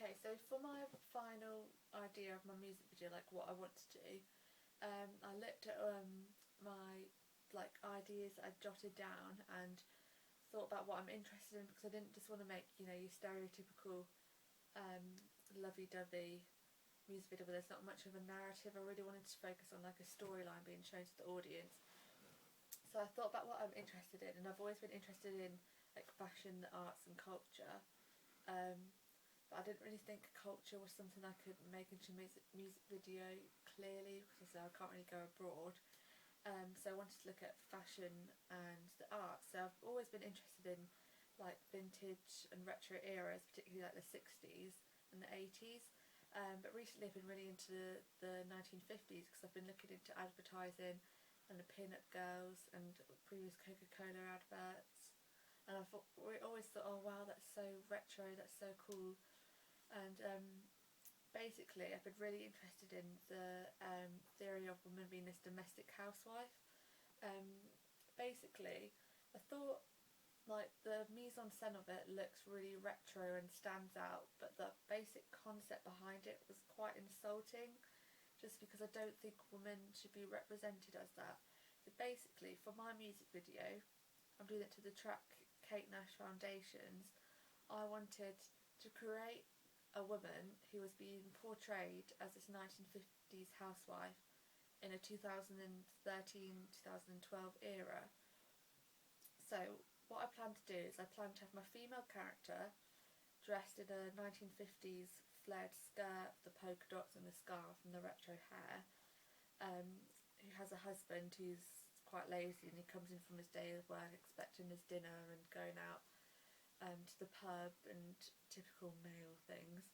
Okay, so for my final idea of my music video, like what I want to do, I looked at my like ideas I jotted down and thought about what I'm interested in, because I didn't just want to make, you know, your stereotypical lovey-dovey music video where there's not much of a narrative. I really wanted to focus on like a storyline being shown to the audience. So I thought about what I'm interested in, and I've always been interested in like fashion, the arts and culture. But I didn't really think culture was something I could make into a music video clearly, because I can't really go abroad. So I wanted to look at fashion and the arts. So I've always been interested in like vintage and retro eras, particularly like the 60s and the 80s. But recently I've been really into the 1950s, because I've been looking into advertising and the pin-up girls and previous Coca-Cola adverts. And we always thought, oh wow, that's so retro, that's so cool. And basically I've been really interested in the theory of women being this domestic housewife. Basically, I thought like the mise-en-scène of it looks really retro and stands out, but the basic concept behind it was quite insulting, just because I don't think women should be represented as that. So basically, for my music video, I'm doing it to the track Kate Nash Foundations. I wanted to create a woman who was being portrayed as this 1950s housewife in a 2013-2012 era. So what I plan to do is I plan to have my female character dressed in a 1950s flared skirt, the polka dots and the scarf and the retro hair, who has a husband who's quite lazy, and he comes in from his day of work expecting his dinner and going out to the pub and typical male things.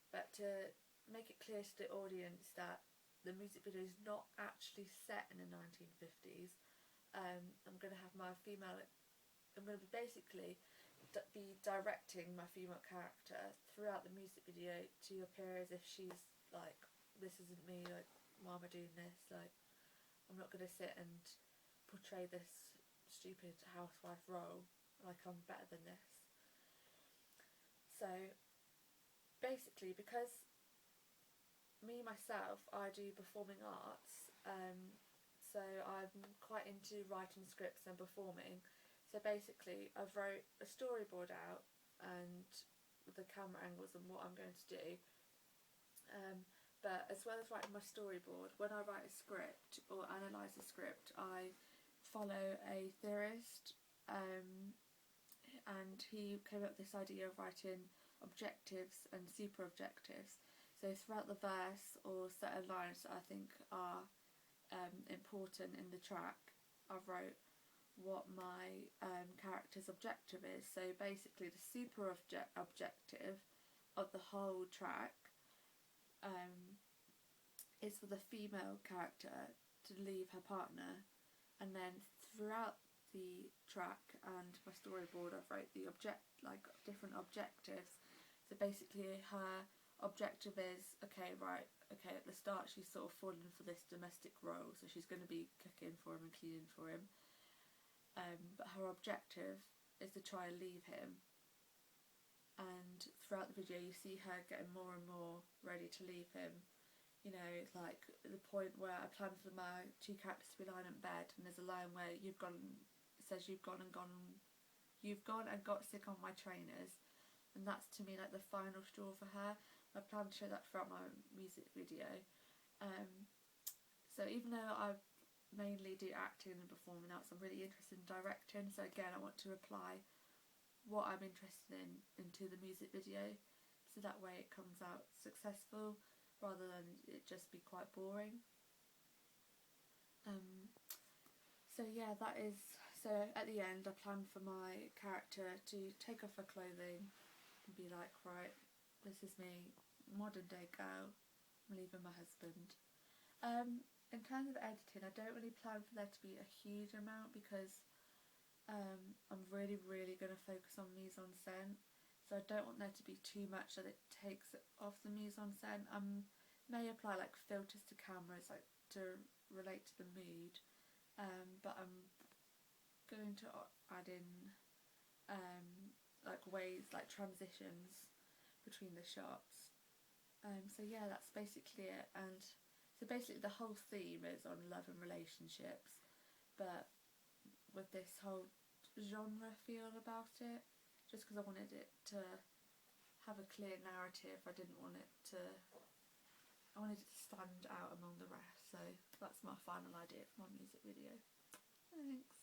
But to make it clear to the audience that the music video is not actually set in the 1950s, I'm going to have my female, I'm going to basically be directing my female character throughout the music video to appear as if she's like, this isn't me, like, why am I doing this, like, I'm not going to sit and portray this stupid housewife role, like I'm better than this. So basically, because me myself, I do performing arts, so I'm quite into writing scripts and performing. So basically I've wrote a storyboard out and the camera angles and what I'm going to do, but as well as writing my storyboard, when I write a script or analyse a script, I follow a theorist, and he came up with this idea of writing objectives and super objectives. So throughout the verse or certain lines that I think are important in the track, I wrote what my character's objective is. So basically the super objective of the whole track is for the female character to leave her partner, and then throughout the track and my storyboard I've wrote the different objectives. So basically her objective is, okay, at the start she's sort of falling for this domestic role, so she's going to be cooking for him and cleaning for him, but her objective is to try and leave him, and throughout the video you see her getting more and more ready to leave him. You know, like the point where I plan for my two characters to be lying in bed, and there's a line where it says you've gone and got sick on my trainers, and that's to me like the final straw for her. I plan to show that throughout my music video. So even though I mainly do acting and performing arts, I'm really interested in directing, so again I want to apply what I'm interested in into the music video, so that way it comes out successful rather than it just be quite boring. So yeah, so at the end I plan for my character to take off her clothing and be like, right, this is me, modern day girl, I'm leaving my husband. In terms of editing, I don't really plan for there to be a huge amount, because I'm really going to focus on mise-en-scène, so I don't want there to be too much that it takes off the mise-en-scène. I may apply like filters to cameras, like to relate to the mood, but I'm going to add in like ways, like transitions, between the shots. So yeah, that's basically it. And so basically the whole theme is on love and relationships, but with this whole genre feel about it, just because I wanted it to have a clear narrative. I wanted it to stand out among the rest. So that's my final idea for my music video. Thanks.